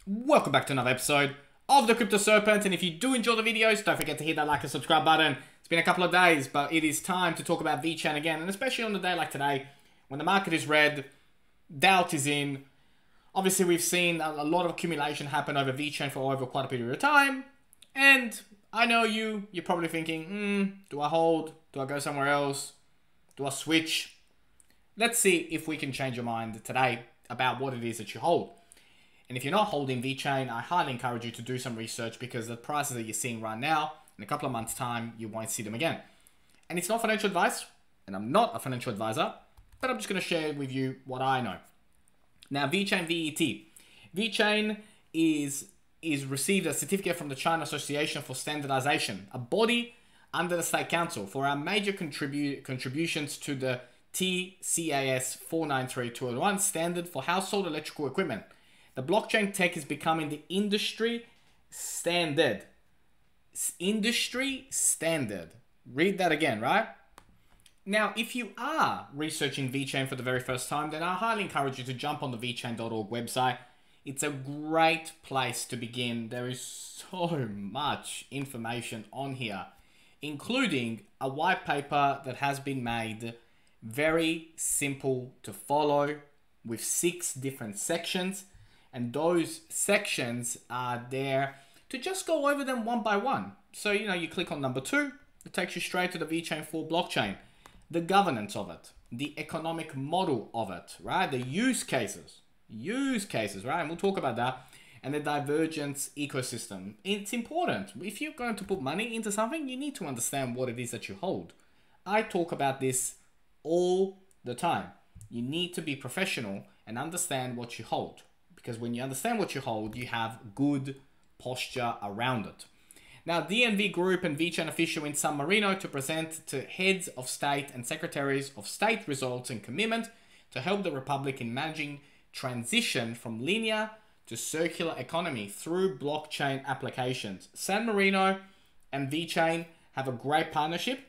Welcome back to another episode of the Crypto Serpent, and if you do enjoy the videos, don't forget to hit that like and subscribe button. It's been a couple of days, but it is time to talk about Vechain again, and especially on a day like today, when the market is red, doubt is in. Obviously, we've seen a lot of accumulation happen over Vechain for over quite a period of time, and I know you're probably thinking, do I hold? Do I go somewhere else? Do I switch? Let's see if we can change your mind today about what it is that you hold. And if you're not holding Vechain, I highly encourage you to do some research, because the prices that you're seeing right now, in a couple of months' time, you won't see them again. And it's not financial advice, and I'm not a financial advisor, but I'm just going to share with you what I know. Now, Vechain VET. Vechain is received a certificate from the China Association for Standardization, a body under the State Council, for our major contributions to the TCAS 493201 standard for household electrical equipment. The blockchain tech is becoming the industry standard. Industry standard. Read that again, right? Now, if you are researching Vechain for the very first time, then I highly encourage you to jump on the vechain.org website. It's a great place to begin. There is so much information on here, including a white paper that has been made very simple to follow with 6 different sections. And those sections are there to just go over them one by one. So, you click on number 2, it takes you straight to the Vechain 4 blockchain. The governance of it, the economic model of it, right? The use cases, right? And we'll talk about that. And the divergence ecosystem. It's important. If you're going to put money into something, you need to understand what it is that you hold. I talk about this all the time. You need to be professional and understand what you hold. Because when you understand what you hold, you have good posture around it. Now, DNV Group and Vechain official in San Marino to present to heads of state and secretaries of state results and commitment to help the Republic in managing transition from linear to circular economy through blockchain applications. San Marino and Vechain have a great partnership.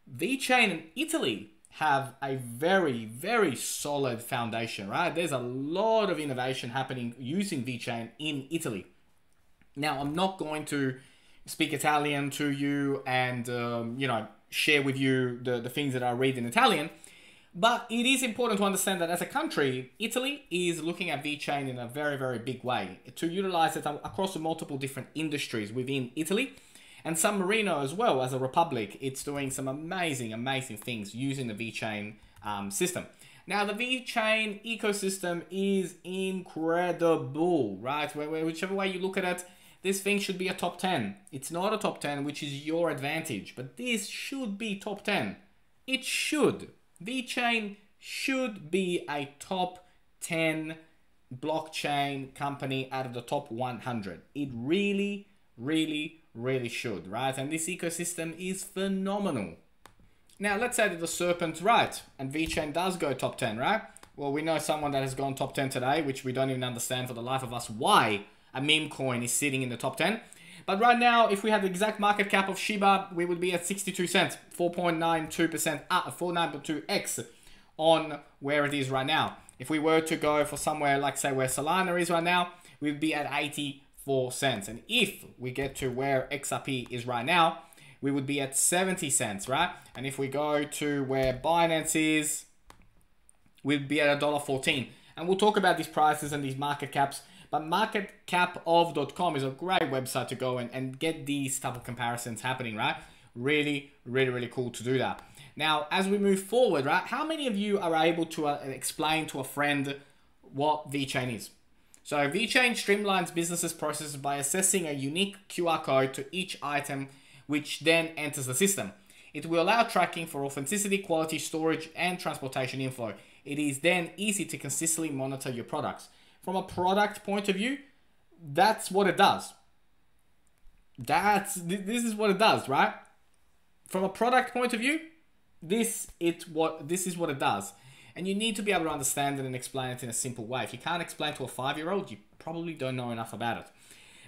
Vechain and Italy have a very, very solid foundation, right? There's a lot of innovation happening using Vechain in Italy. Now, I'm not going to speak Italian to you and, share with you the things that I read in Italian, but it is important to understand that as a country, Italy is looking at Vechain in a very, very big way to utilize it across multiple different industries within Italy. And San Marino as well, as a republic, it's doing some amazing, amazing things using the Vechain system. Now, the Vechain ecosystem is incredible, right? Whichever way you look at it, this thing should be a top 10. It's not a top 10, which is your advantage, but this should be top 10. It should. Vechain should be a top 10 blockchain company out of the top 100. It really, really should, right? And this ecosystem is phenomenal. Now, let's say that the Serpent's right and Vechain does go top 10, right? Well, we know someone that has gone top 10 today, which we don't even understand for the life of us why a meme coin is sitting in the top 10. But right now, if we had the exact market cap of Shiba, we would be at 62 cents, 4.92% up, 492x on where it is right now. If we were to go for somewhere like, say, where Solana is right now, we'd be at 84 cents. And if we get to where XRP is right now, we would be at 70 cents, right? And if we go to where Binance is, we'd be at $1.14. And we'll talk about these prices and these market caps. But marketcapof.com is a great website to go and get these type of comparisons happening, right? Really cool to do that. Now, as we move forward, right, how many of you are able to explain to a friend what Vechain is? So Vechain streamlines businesses' processes by assessing a unique QR code to each item, which then enters the system. It will allow tracking for authenticity, quality, storage, and transportation info. It is then easy to consistently monitor your products. From a product point of view, that's what it does. This is what it does, right? From a product point of view, this is what it does. And you need to be able to understand it and explain it in a simple way. If you can't explain to a 5-year-old, you probably don't know enough about it.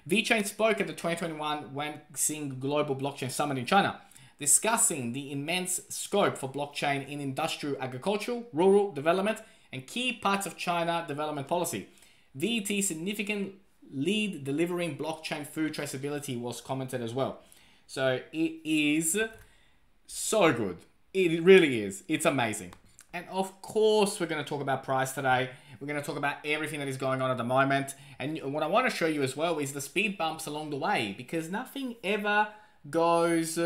Vechain spoke at the 2021 Wenxing Global Blockchain Summit in China, discussing the immense scope for blockchain in industrial, agricultural, rural development, and key parts of China development policy. VET significantly lead delivering blockchain food traceability was commented as well. So it is so good. It really is. It's amazing. And of course, we're going to talk about price today. We're going to talk about everything that is going on at the moment. And what I want to show you as well is the speed bumps along the way, because nothing ever goes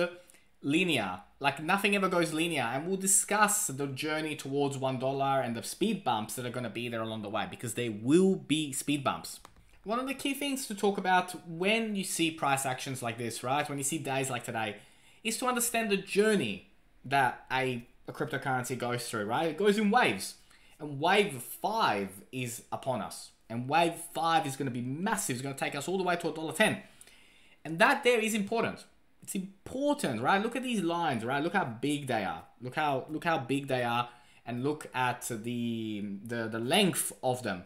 linear. Like nothing ever goes linear. And we'll discuss the journey towards $1 and the speed bumps that are going to be there along the way, because there will be speed bumps. One of the key things to talk about when you see price actions like this, right? When you see days like today, is to understand the journey that a cryptocurrency goes through, right? It goes in waves. And wave 5 is upon us. And wave 5 is going to be massive. It's going to take us all the way to $1.10. And that there is important. It's important, right? Look at these lines, right? Look how big they are. Look how big they are, and look at the length of them.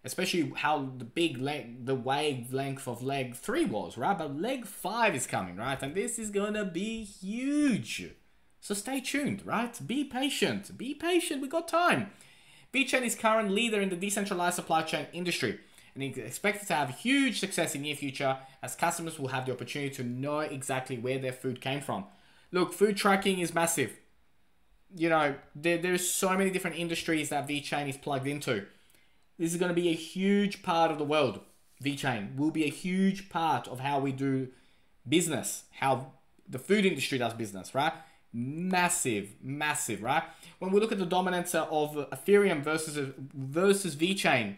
Especially how the wave length of leg 3 was, right? But leg 5 is coming, right? And this is going to be huge. So stay tuned, right? Be patient. Be patient. We got time. Vechain is current leader in the decentralized supply chain industry, and is expected to have huge success in the near future, as customers will have the opportunity to know exactly where their food came from. Look, food tracking is massive. You know, there's so many different industries that Vechain is plugged into. This is going to be a huge part of the world. Vechain will be a huge part of how we do business, how the food industry does business, right? Massive, massive, right? When we look at the dominance of Ethereum versus Vechain,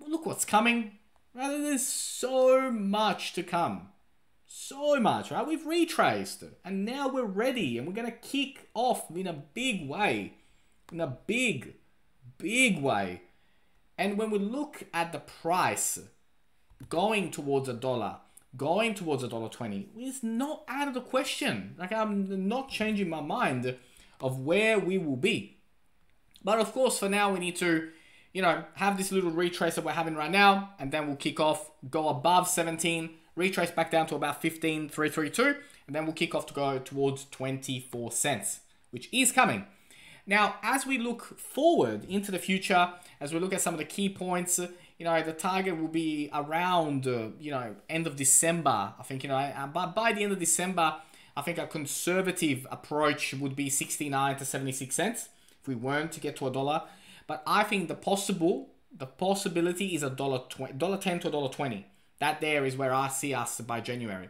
look what's coming. Right? There's so much to come. So much, right? We've retraced, and now we're ready, and we're going to kick off in a big way. In a big, big way. And when we look at the price going towards $1, going towards $1.20, is not out of the question. Like, I'm not changing my mind of where we will be. But of course, for now, we need to, you know, have this little retrace that we're having right now, and then we'll kick off, go above 17, retrace back down to about 15,332, and then we'll kick off to go towards 24 cents, which is coming. Now, as we look forward into the future, as we look at some of the key points, you know, the target will be around, you know, end of December. I think, you know, by the end of December, I think a conservative approach would be 69 to 76 cents if we weren't to get to $1. But I think the possibility is $1.10 to $1.20. That there is where I see us by January.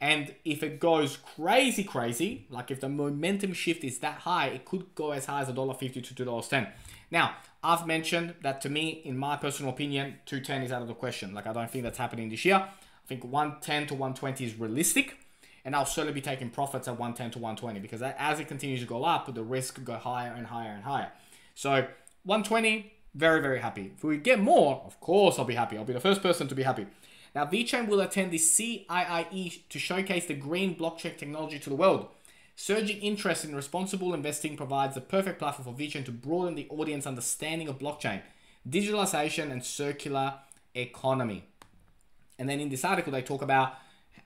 And if it goes crazy, like if the momentum shift is that high, it could go as high as $1.50 to $2.10. Now, I've mentioned that, to me, in my personal opinion, 210 is out of the question. Like, I don't think that's happening this year. I think 110 to 120 is realistic. And I'll certainly be taking profits at 110 to 120, because as it continues to go up, the risk could go higher and higher and higher. So 120, very, very happy. If we get more, of course I'll be happy. I'll be the first person to be happy. Now, Vechain will attend the CIIE to showcase the green blockchain technology to the world. Surging interest in responsible investing provides the perfect platform for Vechain to broaden the audience understanding of blockchain, digitalization, and circular economy. And then in this article, they talk about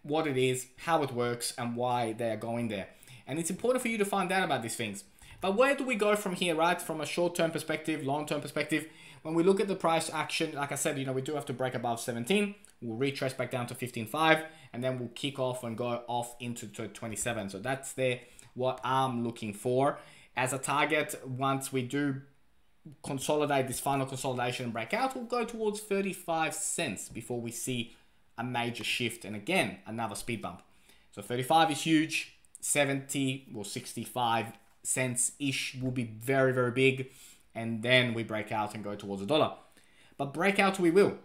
what it is, how it works, and why they are going there. And it's important for you to find out about these things. But where do we go from here, right? From a short-term perspective, long-term perspective, when we look at the price action, like I said, you know, we do have to break above 17. We'll retrace back down to 15.5, and then we'll kick off and go off into 27. So that's what I'm looking for as a target. Once we do consolidate this final consolidation and break out, we'll go towards 35 cents before we see a major shift, and again, another speed bump. So 35 is huge. 70 or 65 cents-ish will be very, very big. And then we break out and go towards $1. But break out we will.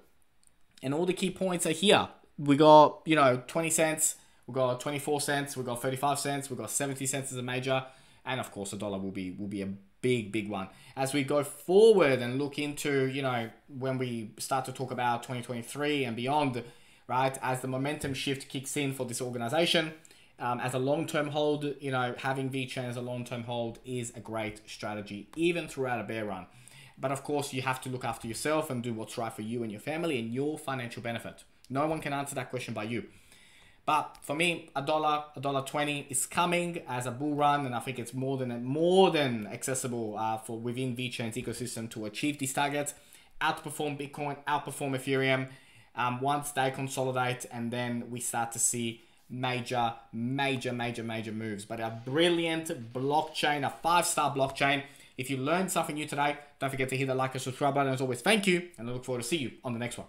And all the key points are here. We got, you know, 20 cents. We got 24 cents. We got 35 cents. We got 70 cents as a major. And of course, $1 will be a big, big one. As we go forward and look into, you know, when we start to talk about 2023 and beyond, right? As the momentum shift kicks in for this organization, as a long-term hold, you know, having Vechain as a long-term hold is a great strategy, even throughout a bear run. But of course, you have to look after yourself and do what's right for you and your family and your financial benefit. No one can answer that question by you. But for me, $1.20 is coming as a bull run, and I think it's more than accessible for within Vechain's ecosystem to achieve these targets, outperform Bitcoin, outperform Ethereum, once they consolidate, and then we start to see major moves. But a brilliant blockchain, a 5-star blockchain. If you learned something new today, don't forget to hit the like and subscribe button. As always, thank you, and I look forward to see you on the next one.